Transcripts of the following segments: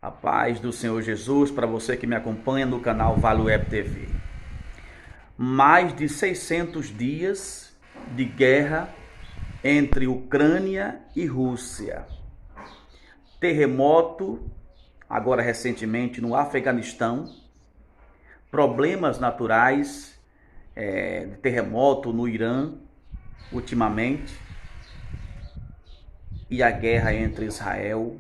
A paz do Senhor Jesus para você que me acompanha no canal Vale Web TV. Mais de 600 dias de guerra entre Ucrânia e Rússia. Terremoto, agora recentemente no Afeganistão. Problemas naturais, terremoto no Irã, ultimamente. E a guerra entre Israel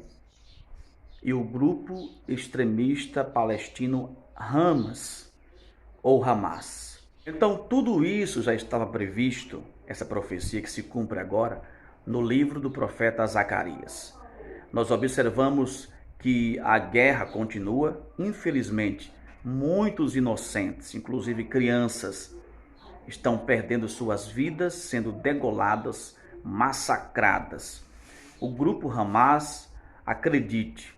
e o grupo extremista palestino Hamas ou Hamas. Então tudo isso já estava previsto, essa profecia que se cumpre agora, no livro do profeta Zacarias. Nós observamos que a guerra continua, infelizmente, muitos inocentes, inclusive crianças, estão perdendo suas vidas, sendo degoladas, massacradas. O grupo Hamas, acredite,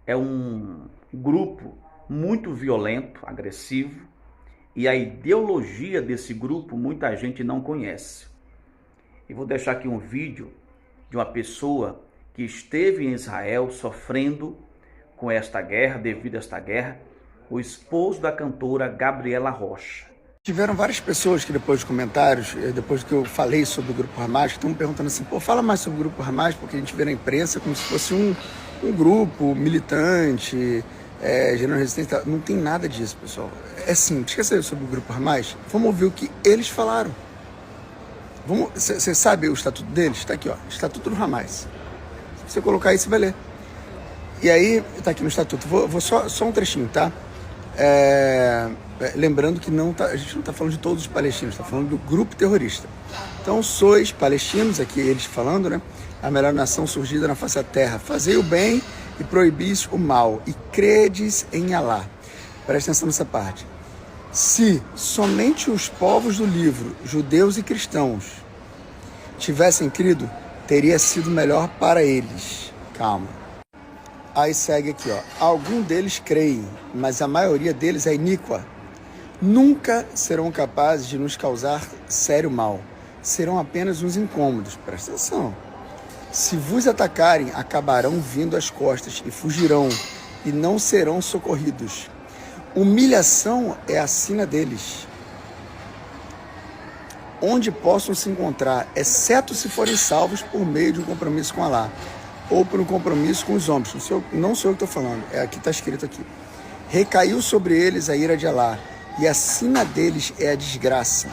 é um grupo muito violento, agressivo, e a ideologia desse grupo muita gente não conhece. E vou deixar aqui um vídeo de uma pessoa que esteve em Israel sofrendo com esta guerra, devido a esta guerra, o esposo da cantora Gabriela Rocha. Tiveram várias pessoas que depois dos comentários, depois que eu falei sobre o Grupo Hamas, que estão me perguntando assim, fala mais sobre o Grupo Hamas, porque a gente vê na imprensa como se fosse um grupo militante, gerando resistência. Não tem nada disso, pessoal. É simples. Quer saber sobre o Grupo Hamas? Vamos ouvir o que eles falaram. Você sabe o estatuto deles? Está aqui, ó, Estatuto do Hamas. Se você colocar aí, você vai ler. E aí, está aqui no estatuto. Vou só um trechinho, tá? Lembrando que a gente não está falando de todos os palestinos, está falando do grupo terrorista. Então, sois palestinos, aqui eles falando, né? A melhor nação surgida na face da terra. Fazei o bem e proibis o mal, e credes em Alá. Presta atenção nessa parte. Se somente os povos do livro, judeus e cristãos, tivessem crido, teria sido melhor para eles. Calma. Aí segue aqui, ó. Algum deles creem, mas a maioria deles é iníqua. Nunca serão capazes de nos causar sério mal. Serão apenas uns incômodos. Presta atenção. Se vos atacarem, acabarão vindo às costas e fugirão, e não serão socorridos. Humilhação é a sina deles, onde possam se encontrar, exceto se forem salvos por meio de um compromisso com Alá, ou por um compromisso com os homens. Não sou eu que estou falando, aqui está escrito aqui. Recaiu sobre eles a ira de Alá, e a sina deles é a desgraça,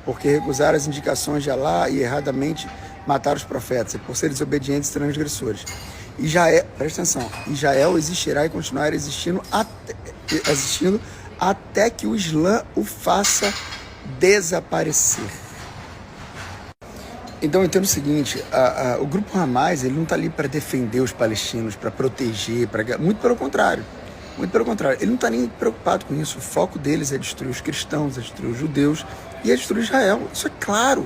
porque recusaram as indicações de Alá e erradamente mataram os profetas, e por serem desobedientes e transgressores. Presta atenção, Israel existirá e continuará existindo até que o Islã o faça desaparecer. Então eu entendo o seguinte, o grupo Hamas, ele não está ali para defender os palestinos, para proteger, muito pelo contrário, ele não está nem preocupado com isso. O foco deles é destruir os cristãos, é destruir os judeus e é destruir Israel. Isso é claro,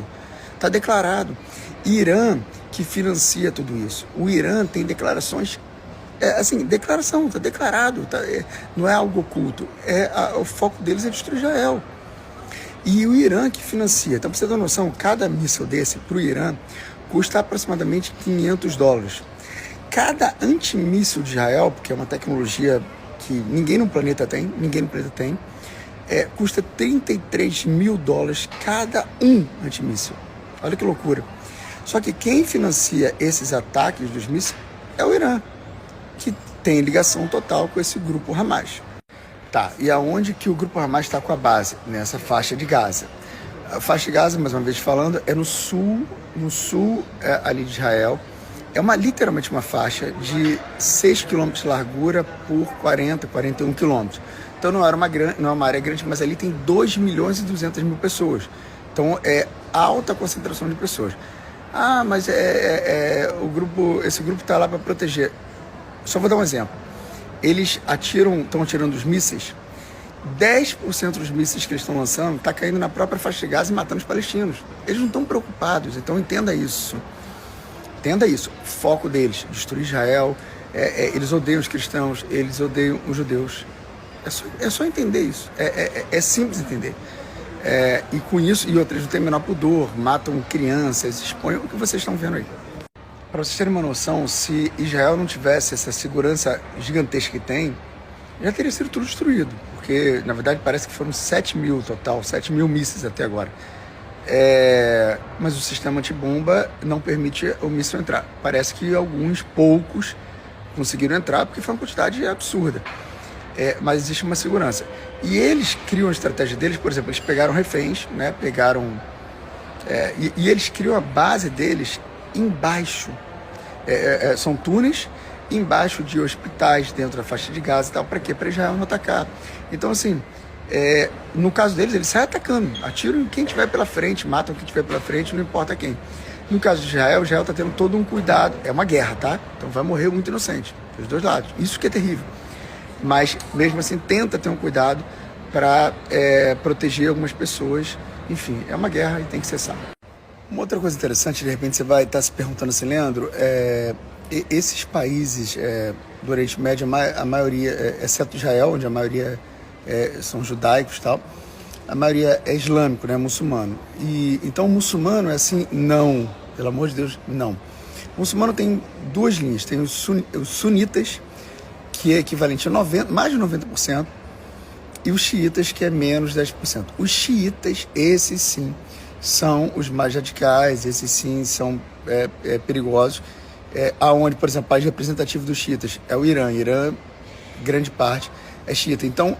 está declarado. Irã que financia tudo isso. O Irã tem declarações, declaração, está declarado, não é algo oculto, o foco deles é destruir Israel. E o Irã que financia. Então, para você ter noção, cada míssil desse para o Irã custa aproximadamente $500. Cada antimíssil de Israel, porque é uma tecnologia que ninguém no planeta tem, custa $33 mil cada um antimíssil. Olha que loucura. Só que quem financia esses ataques dos mísseis é o Irã, que tem ligação total com esse grupo Hamas. Tá, e aonde que o grupo Hamas está com a base? Nessa faixa de Gaza. A faixa de Gaza, mais uma vez falando, é no sul ali de Israel. É literalmente uma faixa de 6 km de largura por 41 km. Então não é uma área grande, mas ali tem 2.200.000 pessoas. Então é alta concentração de pessoas. Mas esse grupo está lá para proteger. Só vou dar um exemplo. Eles estão atirando os mísseis, 10% dos mísseis que eles estão lançando está caindo na própria faixa de Gaza e matando os palestinos. Eles não estão preocupados, então entenda isso. O foco deles, destruir Israel, eles odeiam os cristãos, eles odeiam os judeus. É só entender isso, é simples entender. E com isso, eles não têm o menor pudor, matam crianças, expõem o que vocês estão vendo aí. Para vocês terem uma noção, se Israel não tivesse essa segurança gigantesca que tem, já teria sido tudo destruído, porque na verdade parece que foram 7 mil total, 7 mil mísseis até agora. Mas o sistema antibomba não permite o míssil entrar. Parece que alguns poucos conseguiram entrar porque foi uma quantidade absurda. Mas existe uma segurança. E eles criam a estratégia deles, por exemplo, eles pegaram reféns, né? E eles criam a base deles embaixo. São túneis embaixo de hospitais, dentro da faixa de Gaza e tal. Para quê? Para Israel não atacar. Então, assim, no caso deles, eles saem atacando, atiram em quem tiver pela frente, matam quem tiver pela frente, não importa quem. No caso de Israel está tendo todo um cuidado. É uma guerra, tá? Então vai morrer muito inocente, dos dois lados. Isso que é terrível. Mas, mesmo assim, tenta ter um cuidado para proteger algumas pessoas. Enfim, é uma guerra e tem que cessar. Uma outra coisa interessante, de repente você vai estar se perguntando assim, Leandro, esses países do Oriente Médio, a maioria, exceto Israel, onde a maioria são judaicos e tal, a maioria é islâmico, né, muçulmano. Então o muçulmano é assim, não, pelo amor de Deus, não. O muçulmano tem duas linhas, tem os sunitas, que é equivalente a mais de 90%, e os xiitas, que é menos de 10%. Os xiitas, esses sim, são os mais radicais, esses sim são perigosos, aonde, por exemplo, o país representativo dos xiitas é o Irã. Irã, grande parte, é xiita. Então,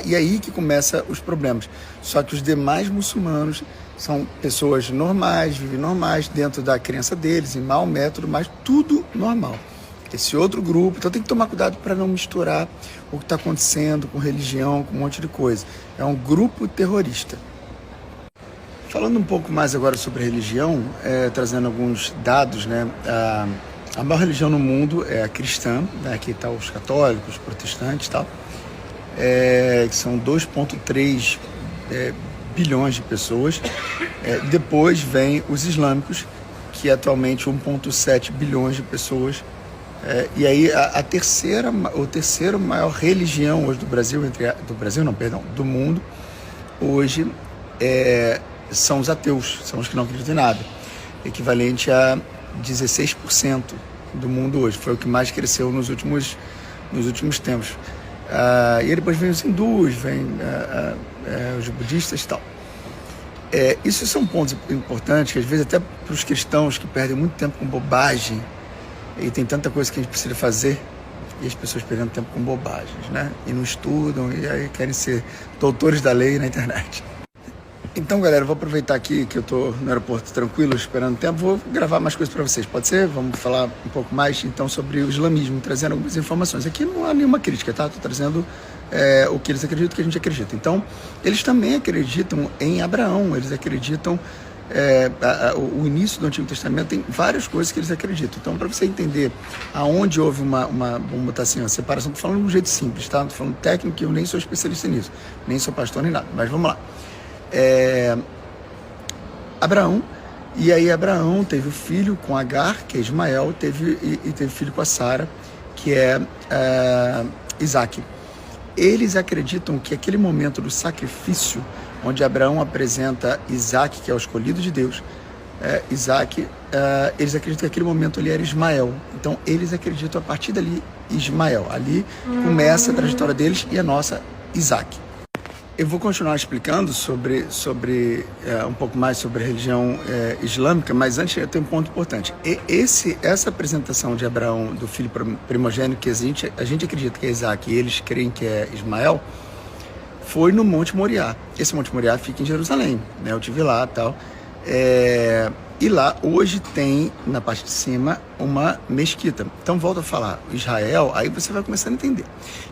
e aí que começam os problemas. Só que os demais muçulmanos são pessoas normais, vivem normais, dentro da crença deles, em mau método, mas tudo normal. Esse outro grupo, então tem que tomar cuidado para não misturar o que está acontecendo com religião, com um monte de coisa. É um grupo terrorista. Falando um pouco mais agora sobre religião, trazendo alguns dados, né? A maior religião no mundo é a cristã, né? Aqui estão os católicos, os protestantes e tal, que são 2,3 bilhões de pessoas. Depois vem os islâmicos, que é atualmente 1,7 bilhões de pessoas. E aí a terceira maior religião hoje do mundo, hoje são os ateus, são os que não acreditam em nada, equivalente a 16% do mundo hoje, foi o que mais cresceu nos últimos tempos. E aí depois vem os hindus, vem os budistas e tal. Isso são pontos importantes, que às vezes até para os cristãos que perdem muito tempo com bobagem, e tem tanta coisa que a gente precisa fazer, e as pessoas perdendo tempo com bobagens, né? E não estudam, e aí querem ser doutores da lei na internet. Então, galera, eu vou aproveitar aqui que eu estou no aeroporto tranquilo, esperando tempo, vou gravar mais coisas para vocês, pode ser? Vamos falar um pouco mais, então, sobre o islamismo, trazendo algumas informações. Aqui não há nenhuma crítica, tá? Estou trazendo o que eles acreditam, o que a gente acredita. Então, eles também acreditam em Abraão, eles acreditam... o início do Antigo Testamento tem várias coisas que eles acreditam. Então, para você entender aonde houve vamos botar assim, uma separação, estou falando de um jeito simples, tá? Não estou falando técnico, que eu nem sou especialista nisso, nem sou pastor nem nada, mas vamos lá. Abraão, e aí Abraão teve o filho com Agar, que é Ismael, e teve filho com a Sara, que é Isaac. Eles acreditam que aquele momento do sacrifício, onde Abraão apresenta Isaac, que é o escolhido de Deus, Isaac, eles acreditam que aquele momento ali era Ismael. Então, eles acreditam a partir dali Ismael. Ali começa a trajetória deles e a nossa, Isaac. Eu vou continuar explicando sobre um pouco mais sobre a religião islâmica, mas antes eu tenho um ponto importante. Essa apresentação de Abraão, do filho primogênito, que a gente acredita que é Isaac e eles creem que é Ismael, foi no Monte Moriá. Esse Monte Moriá fica em Jerusalém, né? Eu estive lá e tal. E lá hoje tem, na parte de cima, uma mesquita. Então, volto a falar, Israel, aí você vai começar a entender.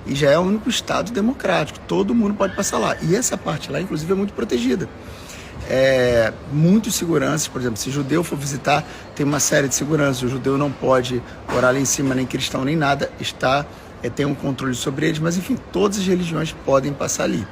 Israel é o único estado democrático, todo mundo pode passar lá. E essa parte lá, inclusive, é muito protegida. Muitas seguranças, por exemplo, se judeu for visitar, tem uma série de seguranças. O judeu não pode orar lá em cima, nem cristão, nem nada. Tem um controle sobre eles, mas enfim, todas as religiões podem passar ali.